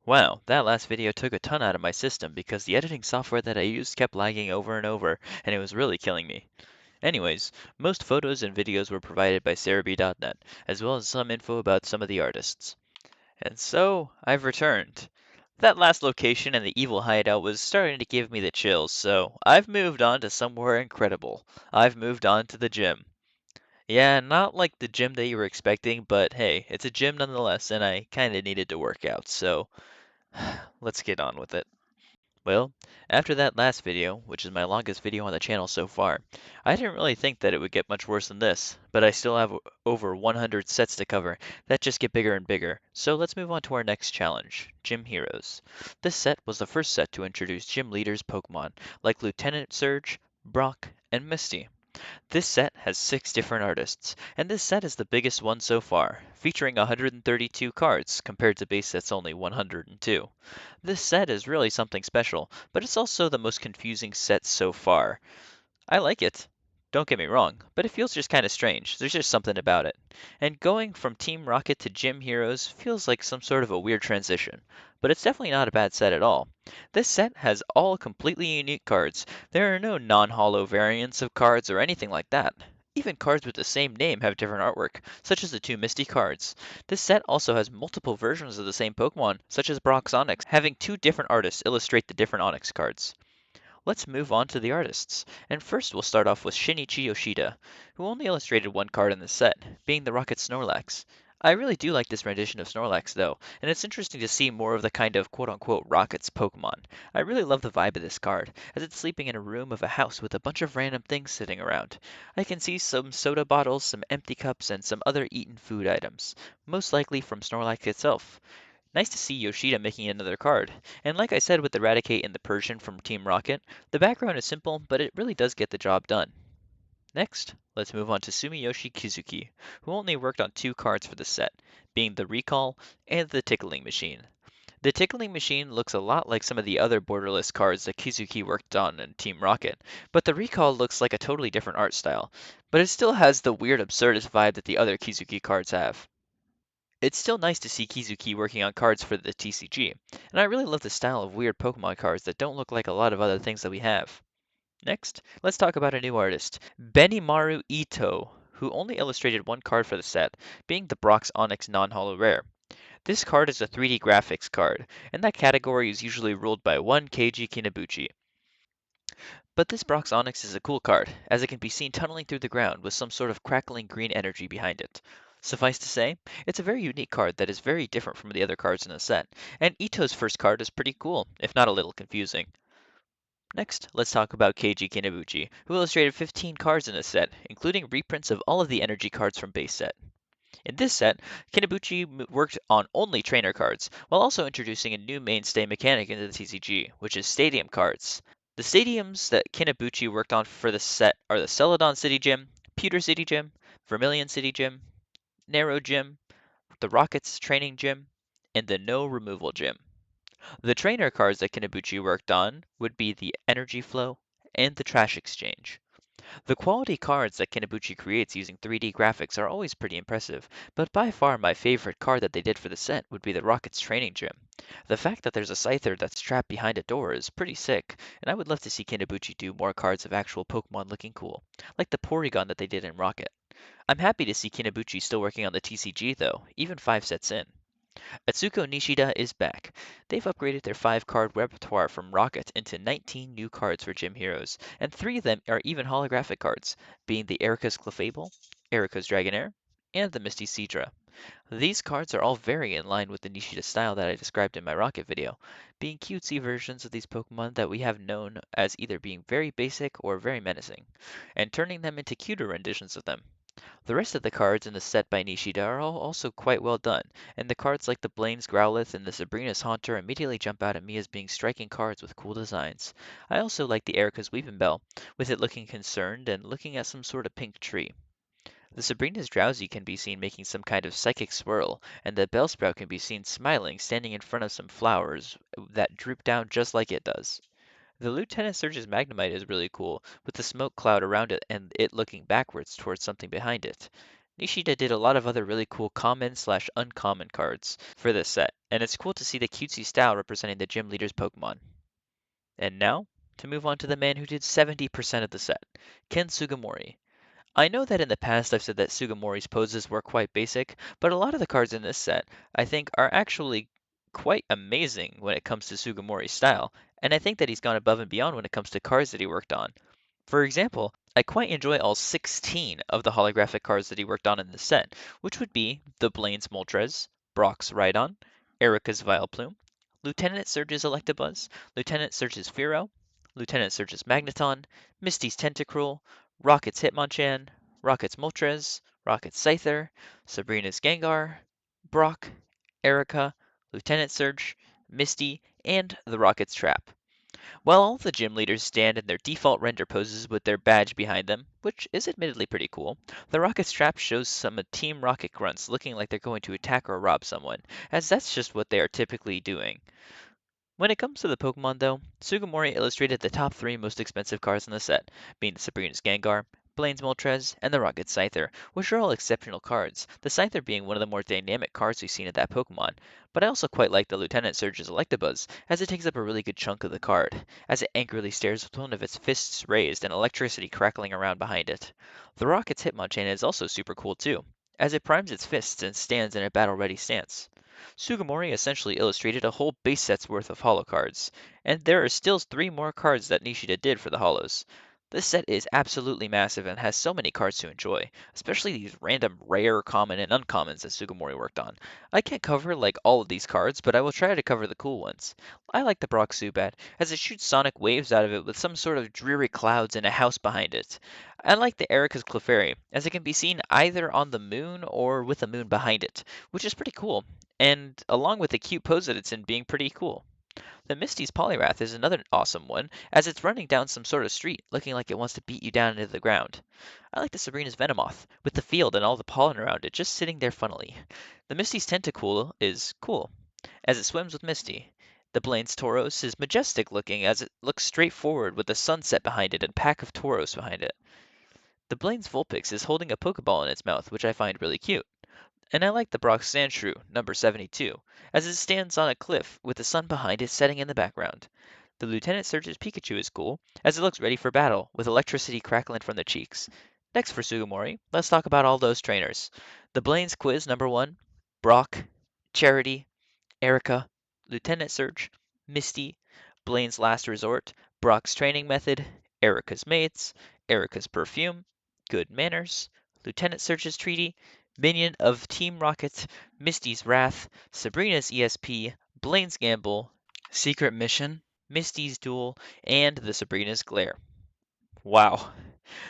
Wow, that last video took a ton out of my system because the editing software that I used kept lagging over and over, and it was really killing me. Anyways, most photos and videos were provided by Cerebi.net, as well as some info about some of the artists. And so, I've returned. That last location and the evil hideout was starting to give me the chills, so I've moved on to somewhere incredible. I've moved on to the gym. Yeah, not like the gym that you were expecting, but hey, it's a gym nonetheless, and I kinda needed to work out, so let's get on with it. Well, after that last video, which is my longest video on the channel so far, I didn't really think that it would get much worse than this, but I still have over 100 sets to cover that just get bigger and bigger. So let's move on to our next challenge, Gym Heroes. This set was the first set to introduce gym leaders Pokemon, like Lieutenant Surge, Brock, and Misty. This set has 6 different artists, and this set is the biggest one so far, featuring 132 cards compared to base set's only 102. This set is really something special, but it's also the most confusing set so far. I like it. Don't get me wrong, but it feels just kind of strange. There's just something about it. And going from Team Rocket to Gym Heroes feels like some sort of a weird transition, but it's definitely not a bad set at all. This set has all completely unique cards. There are no non-holo variants of cards or anything like that. Even cards with the same name have different artwork, such as the two Misty cards. This set also has multiple versions of the same Pokemon, such as Brock's Onix, having two different artists illustrate the different Onix cards. Let's move on to the artists, and first we'll start off with Shinichi Yoshida, who only illustrated one card in the set, being the Rocket Snorlax. I really do like this rendition of Snorlax though, and it's interesting to see more of the kind of quote-unquote Rockets Pokemon. I really love the vibe of this card, as it's sleeping in a room of a house with a bunch of random things sitting around. I can see some soda bottles, some empty cups, and some other eaten food items, most likely from Snorlax itself. Nice to see Yoshida making another card. And like I said with the Raticate and the Persian from Team Rocket, the background is simple, but it really does get the job done. Next, let's move on to Sumiyoshi Kizuki, who only worked on two cards for the set, being the Recall and the Tickling Machine. The Tickling Machine looks a lot like some of the other borderless cards that Kizuki worked on in Team Rocket, but the Recall looks like a totally different art style, but it still has the weird absurdist vibe that the other Kizuki cards have. It's still nice to see Kizuki working on cards for the TCG, and I really love the style of weird Pokemon cards that don't look like a lot of other things that we have. Next, let's talk about a new artist, Benimaru Ito, who only illustrated one card for the set, being the Brock's Onyx non-holo rare. This card is a 3D graphics card, and that category is usually ruled by one Keiji Kinabuchi. But this Brock's Onyx is a cool card, as it can be seen tunneling through the ground with some sort of crackling green energy behind it. Suffice to say, it's a very unique card that is very different from the other cards in the set, and Ito's first card is pretty cool, if not a little confusing. Next, let's talk about Keiji Kinabuchi, who illustrated 15 cards in this set, including reprints of all of the energy cards from base set. In this set, Kinabuchi worked on only trainer cards, while also introducing a new mainstay mechanic into the TCG, which is stadium cards. The stadiums that Kinabuchi worked on for the set are the Celadon City Gym, Pewter City Gym, Vermilion City Gym, Narrow Gym, the Rockets Training Gym, and the No Removal Gym. The trainer cards that Kinabuchi worked on would be the Energy Flow and the Trash Exchange. The quality cards that Kinabuchi creates using 3D graphics are always pretty impressive, but by far my favorite card that they did for the set would be the Rocket's Training Gym. The fact that there's a Scyther that's trapped behind a door is pretty sick, and I would love to see Kinabuchi do more cards of actual Pokemon looking cool, like the Porygon that they did in Rocket. I'm happy to see Kinabuchi still working on the TCG though, even 5 sets in. Atsuko Nishida is back. They've upgraded their 5 card repertoire from Rocket into 19 new cards for Gym Heroes, and 3 of them are even holographic cards, being the Erica's Clefable, Erica's Dragonair, and the Misty Seadra. These cards are all very in line with the Nishida style that I described in my Rocket video, being cutesy versions of these Pokemon that we have known as either being very basic or very menacing, and turning them into cuter renditions of them. The rest of the cards in the set by Nishida are all also quite well done, and the cards like the Blaine's Growlithe and the Sabrina's Haunter immediately jump out at me as being striking cards with cool designs. I also like the Erica's Weepinbell, with it looking concerned and looking at some sort of pink tree. The Sabrina's Drowsy can be seen making some kind of psychic swirl, and the Bellsprout can be seen smiling standing in front of some flowers that droop down just like it does. The Lieutenant Surge's Magnemite is really cool, with the smoke cloud around it and it looking backwards towards something behind it. Nishida did a lot of other really cool common slash uncommon cards for this set, and it's cool to see the cutesy style representing the gym leader's Pokemon. And now, to move on to the man who did 70% of the set, Ken Sugimori. I know that in the past I've said that Sugimori's poses were quite basic, but a lot of the cards in this set I think are actually quite amazing when it comes to Sugimori's style, and I think that he's gone above and beyond when it comes to cards that he worked on. For example, I quite enjoy all 16 of the holographic cards that he worked on in this set, which would be the Blaine's Moltres, Brock's Rhydon, Erica's Vileplume, Lieutenant Surge's Electabuzz, Lieutenant Surge's Fearow, Lieutenant Surge's Magneton, Misty's Tentacruel, Rocket's Hitmonchan, Rocket's Moltres, Rocket's Scyther, Sabrina's Gengar, Brock, Erica, Lieutenant Surge, Misty, and the Rocket's Trap. While all the gym leaders stand in their default render poses with their badge behind them, which is admittedly pretty cool, the Rocket Strap shows some Team Rocket grunts looking like they're going to attack or rob someone, as that's just what they are typically doing. When it comes to the Pokemon, though, Sugimori illustrated the top three most expensive cards in the set, being the Sabrina's Gengar, Blaine's Moltres, and the Rocket Scyther, which are all exceptional cards, the Scyther being one of the more dynamic cards we've seen in that Pokemon. But I also quite like the Lieutenant Surge's Electabuzz, as it takes up a really good chunk of the card, as it angrily stares with one of its fists raised and electricity crackling around behind it. The Rocket's Hitmonchan is also super cool too, as it primes its fists and stands in a battle-ready stance. Sugimori essentially illustrated a whole base set's worth of holo cards, and there are still three more cards that Nishida did for the holos. This set is absolutely massive and has so many cards to enjoy, especially these random rare, common, and uncommons that Sugimori worked on. I can't cover like all of these cards, but I will try to cover the cool ones. I like the Brock Zubat, as it shoots sonic waves out of it with some sort of dreary clouds and a house behind it. I like the Erica's Clefairy, as it can be seen either on the moon or with a moon behind it, which is pretty cool, and along with the cute pose that it's in being pretty cool. The Misty's Poliwrath is another awesome one, as it's running down some sort of street, looking like it wants to beat you down into the ground. I like the Sabrina's Venomoth, with the field and all the pollen around it just sitting there funnily. The Misty's Tentacool is cool, as it swims with Misty. The Blaine's Tauros is majestic looking as it looks straight forward with the sunset behind it and pack of Tauros behind it. The Blaine's Vulpix is holding a Pokeball in its mouth, which I find really cute. And I like the Brock Sandshrew, number 72, as it stands on a cliff with the sun behind it setting in the background. The Lieutenant Surge's Pikachu is cool, as it looks ready for battle, with electricity crackling from the cheeks. Next for Sugimori, let's talk about all those trainers. The Blaine's Quiz, number 1, Brock, Charity, Erica, Lieutenant Surge, Misty, Blaine's Last Resort, Brock's Training Method, Erica's Mates, Erica's Perfume, Good Manners, Lieutenant Surge's Treaty, Minion of Team Rocket, Misty's Wrath, Sabrina's ESP, Blaine's Gamble, Secret Mission, Misty's Duel, and the Sabrina's Glare. Wow,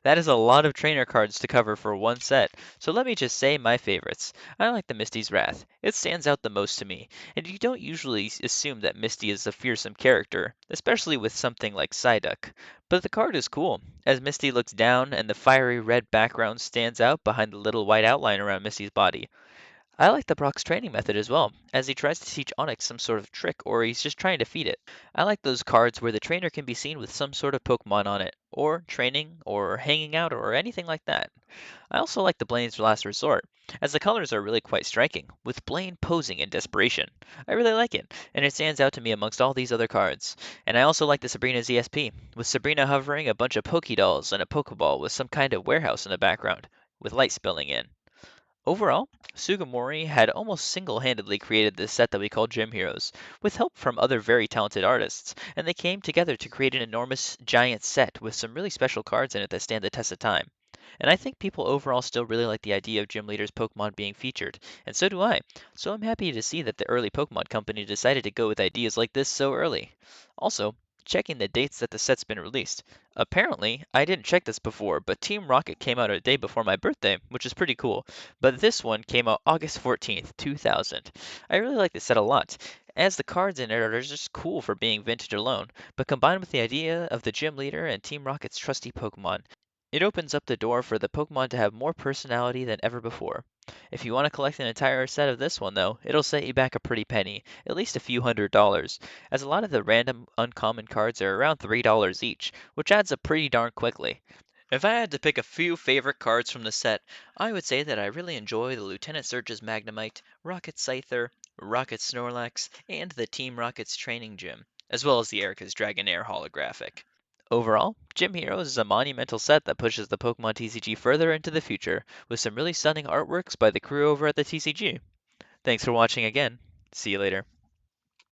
that is a lot of trainer cards to cover for one set, so let me just say my favorites. I like the Misty's Wrath. It stands out the most to me, and you don't usually assume that Misty is a fearsome character, especially with something like Psyduck. But the card is cool, as Misty looks down and the fiery red background stands out behind the little white outline around Misty's body. I like the Brock's training method as well, as he tries to teach Onyx some sort of trick or he's just trying to feed it. I like those cards where the trainer can be seen with some sort of Pokemon on it, or training, or hanging out, or anything like that. I also like the Blaine's Last Resort, as the colors are really quite striking, with Blaine posing in desperation. I really like it, and it stands out to me amongst all these other cards. And I also like the Sabrina's ESP, with Sabrina hovering a bunch of Pokédolls and a Pokeball with some kind of warehouse in the background, with light spilling in. Overall, Sugimori had almost single-handedly created this set that we call Gym Heroes, with help from other very talented artists, and they came together to create an enormous, giant set with some really special cards in it that stand the test of time. And I think people overall still really like the idea of Gym Leader's Pokemon being featured, and so do I. So I'm happy to see that the early Pokemon Company decided to go with ideas like this so early. Also, checking the dates that the set's been released. Apparently, I didn't check this before, but Team Rocket came out a day before my birthday, which is pretty cool. But this one came out August 14th, 2000. I really like this set a lot, as the cards in it are just cool for being vintage alone, but combined with the idea of the gym leader and Team Rocket's trusty Pokemon, it opens up the door for the Pokemon to have more personality than ever before. If you want to collect an entire set of this one, though, it'll set you back a pretty penny, at least a few $100s, as a lot of the random uncommon cards are around $3 each, which adds up pretty darn quickly. If I had to pick a few favorite cards from the set, I would say that I really enjoy the Lieutenant Surge's Magnemite, Rocket Scyther, Rocket Snorlax, and the Team Rocket's Training Gym, as well as the Erica's Dragonair holographic. Overall, Gym Heroes is a monumental set that pushes the Pokemon TCG further into the future, with some really stunning artworks by the crew over at the TCG. Thanks for watching again. See you later.